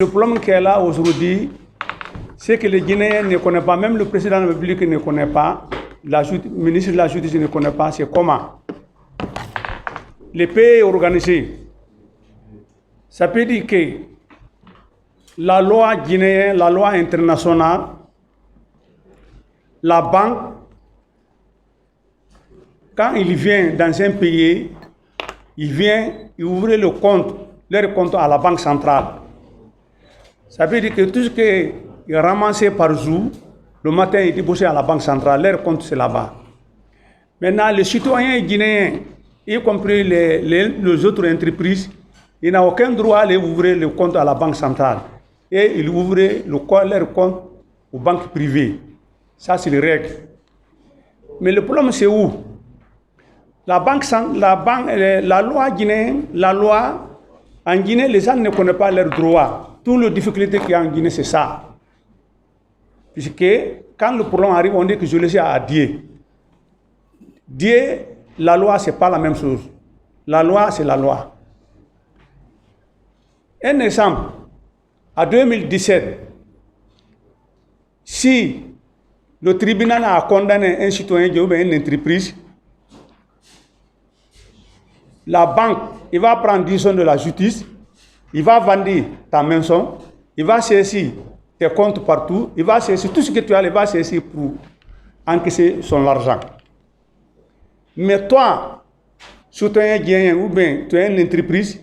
Le problème qui est là aujourd'hui, c'est que les Guinéens ne connaissent pas, même le président de la République ne connaît pas, le ministre de la Justice ne connaît pas, c'est comment les pays organisés. Ça peut dire que la loi guinéenne, la loi internationale, la banque, quand il vient dans un pays, il vient ouvrir le compte, leur compte à la banque centrale. Ça veut dire que tout ce qui est ramassé par jour, le matin, il est déposé à la banque centrale, leur compte c'est là-bas. Maintenant, les citoyens guinéens, y compris les autres entreprises, ils n'ont aucun droit à ouvrir le compte à la banque centrale. Et ils ouvrent leur compte aux banques privées. Ça, c'est les règles. Mais le problème, c'est où? La loi guinéenne, la loi, en Guinée, les gens ne connaissent pas leurs droits. Toutes les difficultés qu'il y a en Guinée, c'est ça. Puisque quand le problème arrive, on dit que je le sais à Dieu. Dieu, la loi, ce n'est pas la même chose. La loi, c'est la loi. Un exemple, en 2017, si le tribunal a condamné un citoyen ou une entreprise, la banque, il va prendre décision de la justice, il va vendre ta maison, il va saisir tes comptes partout, il va saisir tout ce que tu as, il va saisir pour encaisser son argent. Mais toi, citoyen guinéen ou bien tu es une entreprise,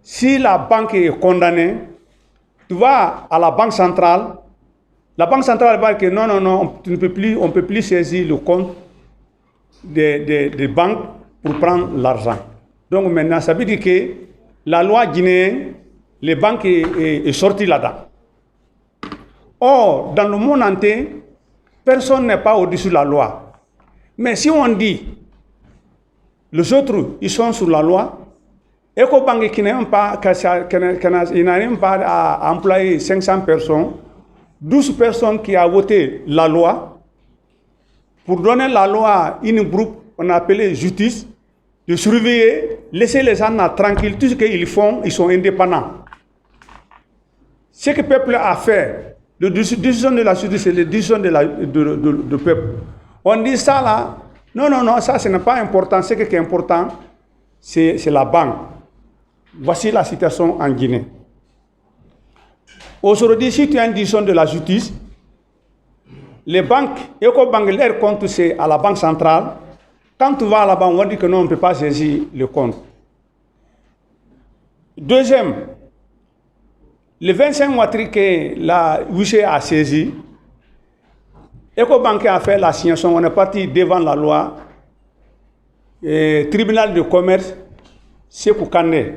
si la banque est condamnée, tu vas à la banque centrale va dire que non, on ne peut plus saisir le compte des banques pour prendre l'argent. Donc maintenant, ça veut dire que la loi guinéenne, les banques est sortie là-dedans. Or, dans le monde entier, personne n'est pas au-dessus de la loi. Mais si on dit, les autres, ils sont sur la loi, Ecobank qui n'a même pas à employer 500 personnes, 12 personnes qui ont voté la loi, pour donner la loi à une groupe, on a appelé justice, de surveiller, laisser les gens tranquilles, tout ce qu'ils font, ils sont indépendants. Ce que le peuple a fait, la décision de la justice, c'est la décision du peuple. On dit ça là, non, ça ce n'est pas important, ce qui est important, c'est la banque. Voici la situation en Guinée. Aujourd'hui, si tu as une décision de la justice, les banques, Ecobank, leur compte c'est à la banque centrale. Quand tu vas là-bas, on dit que non, on ne peut pas saisir le compte. Deuxième, le 25 mois que la UC a saisi, Ecobank a fait l'assignation, on est parti devant la loi, tribunal de commerce, Sékou Kandé.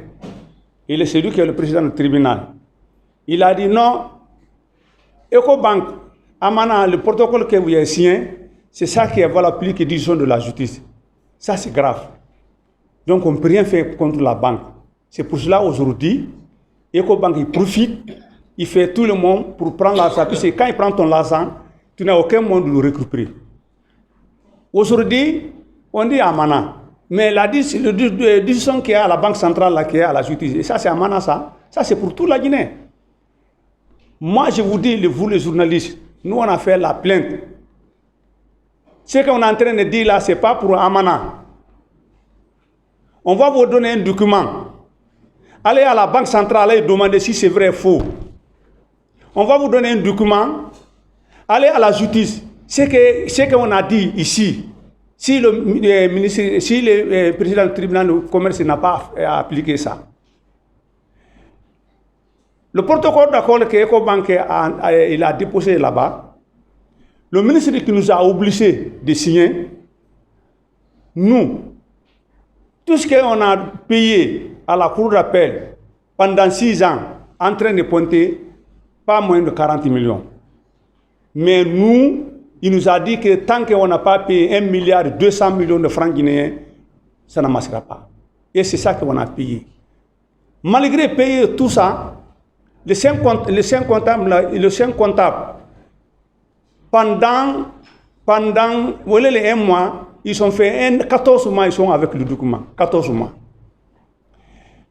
Il est celui qui est le président du tribunal. Il a dit non, Ecobank, Amana, le protocole que vous avez signé, c'est ça qui est valable plus que décision de la justice. Ça, c'est grave. Donc, on ne peut rien faire contre la banque. C'est pour cela, aujourd'hui, Ecobank, il profite, il fait tout le monde pour prendre l'argent. Parce que quand il prend ton argent, tu n'as aucun moyen de le récupérer. Aujourd'hui, on dit Amana. Mais la décision qui est à la banque centrale, là, qui est à la justice, et ça, c'est Amana, ça. Ça, c'est pour toute la Guinée. Moi, je vous dis, vous les journalistes, nous, on a fait la plainte. Ce qu'on est en train de dire là, ce n'est pas pour Amana. On va vous donner un document. Allez à la banque centrale et demandez si c'est vrai ou faux. On va vous donner un document. Allez à la justice. Ce qu'on a dit ici, si le président du tribunal de commerce n'a pas appliqué ça. Le protocole d'accord que Ecobank a déposé là-bas, le ministre qui nous a obligés de signer, nous, tout ce qu'on a payé à la cour d'appel pendant 6 ans, en train de pointer, pas moins de 40 millions. Mais nous, il nous a dit que tant qu'on n'a pas payé 1 milliard 200 millions de francs guinéens, ça ne marchera pas. Et c'est ça qu'on a payé. Malgré payer tout ça, les 5 comptables, pendant les 1 mois, ils ont fait 14 mois, ils sont avec le document. 14 mois.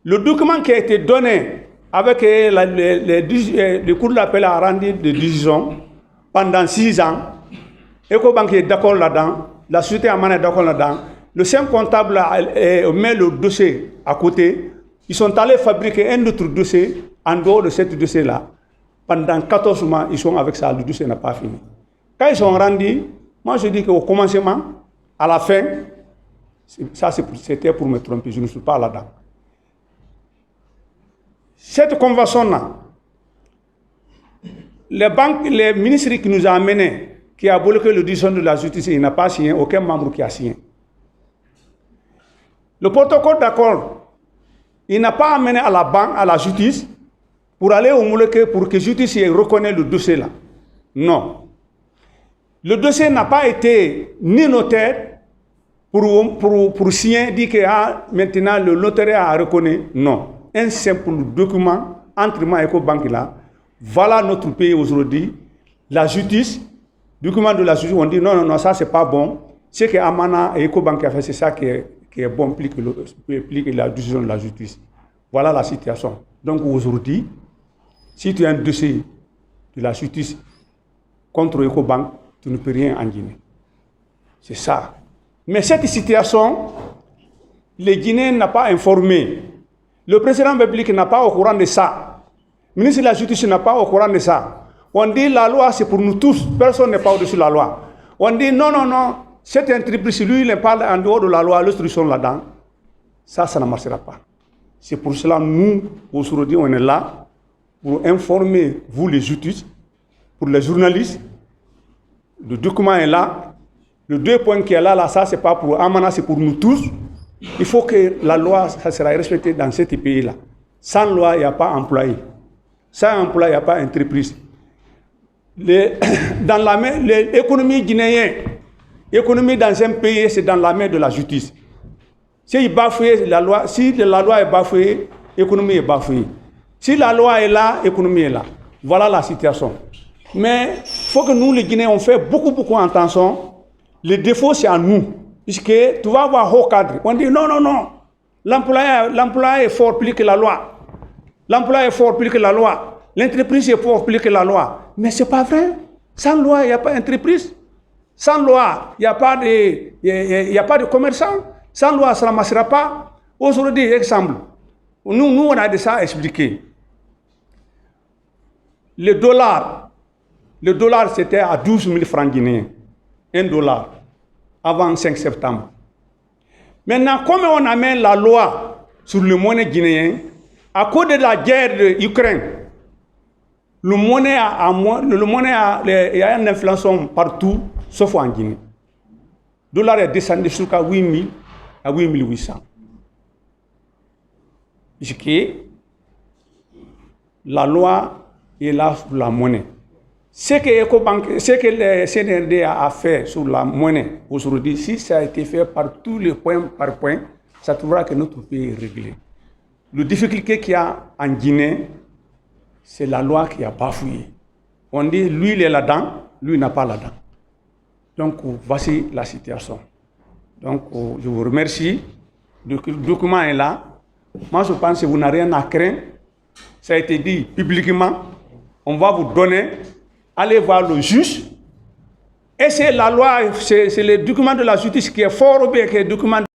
Le document qui a été donné avec le cours d'appel à rendre de décision pendant 6 ans. EcoBank est d'accord là-dedans, la société Amana est d'accord là-dedans. Le simple comptable met le dossier à côté. Ils sont allés fabriquer un autre dossier en dehors de ce dossier-là. Pendant 14 mois, ils sont avec ça, le dossier n'a pas fini. Quand ils sont rendus, moi je dis qu'au commencement, à la fin, ça c'était pour me tromper, je ne suis pas là-dedans. Cette convention-là, les ministres qui nous ont amenés, qui a bloqué le décision de la justice, il n'a pas signé, aucun membre qui a signé. Le protocole d'accord, il n'a pas amené à la banque, à la justice, pour aller homologuer, pour que la justice reconnaisse le dossier là. Non. Le dossier n'a pas été ni notaire pour signer, dire que maintenant le notaire a reconnu. Non. Un simple document entre moi et EcoBank là. Voilà notre pays aujourd'hui. La justice, document de la justice, on dit non, ça c'est pas bon. Ce que Amana et EcoBank a fait, c'est ça qui est bon, plus que la décision de la justice. Voilà la situation. Donc aujourd'hui, si tu as un dossier de la justice contre EcoBank, tu ne peux rien en Guinée. C'est ça. Mais cette situation, les Guinéens n'ont pas informé. Le président de la République n'a pas au courant de ça. Le ministre de la Justice n'a pas au courant de ça. On dit la loi, c'est pour nous tous. Personne n'est pas au-dessus de la loi. On dit non, cette entreprise, lui, il parle en dehors de la loi, l'instruction là-dedans. Ça ne marchera pas. C'est pour cela que nous, aujourd'hui, on est là pour informer vous, les justices, pour les journalistes. Le document est là. Le 2 points qui est là, ça, c'est pas pour Amana, c'est pour nous tous. Il faut que la loi, ça sera respectée dans ce pays-là. Sans loi, il n'y a pas employé. Sans emploi, il n'y a pas entreprise. Dans l'économie guinéenne, l'économie dans un pays, c'est dans la main de la justice. Si la loi est bafouée, l'économie est bafouée. Si la loi est là, l'économie est là. Voilà la situation. Mais il faut que nous, les Guinéens, on fait beaucoup attention. Le défaut, c'est à nous. Puisque tu vas avoir haut cadre. On dit non. L'employé est fort plus que la loi. L'employé est fort plus que la loi. L'entreprise est fort plus que la loi. Mais ce n'est pas vrai. Sans loi, il n'y a pas d'entreprise. Sans loi, il n'y a pas de commerçant. Sans loi, ça ne marchera pas. Aujourd'hui, exemple, nous, on a de ça à expliquer. Le dollar, c'était à 12 000 francs guinéens. $1 avant 5 septembre. Maintenant, comme on amène la loi sur le monnaie guinéen, à cause de la guerre de l'Ukraine, le monnaie il y a une inflation partout, sauf en Guinée. Le dollar est descendu jusqu'à 8 000 à 8 800. Puisque la loi est là sur la monnaie. Ce que le CNRD a fait sur la monnaie aujourd'hui, si ça a été fait par tous les points par point, ça trouvera que notre pays est réglé. La difficulté qu'il y a en Guinée, c'est la loi qui a bafouillé. On dit, lui, il est là-dedans, lui, il n'a pas là-dedans. Donc, voici la situation. Donc, je vous remercie. Le document est là. Moi, je pense que vous n'avez rien à craindre. Ça a été dit publiquement. On va vous donner. Allez voir le juge. Et c'est la loi, c'est le document de la justice qui est fort ou bien que le document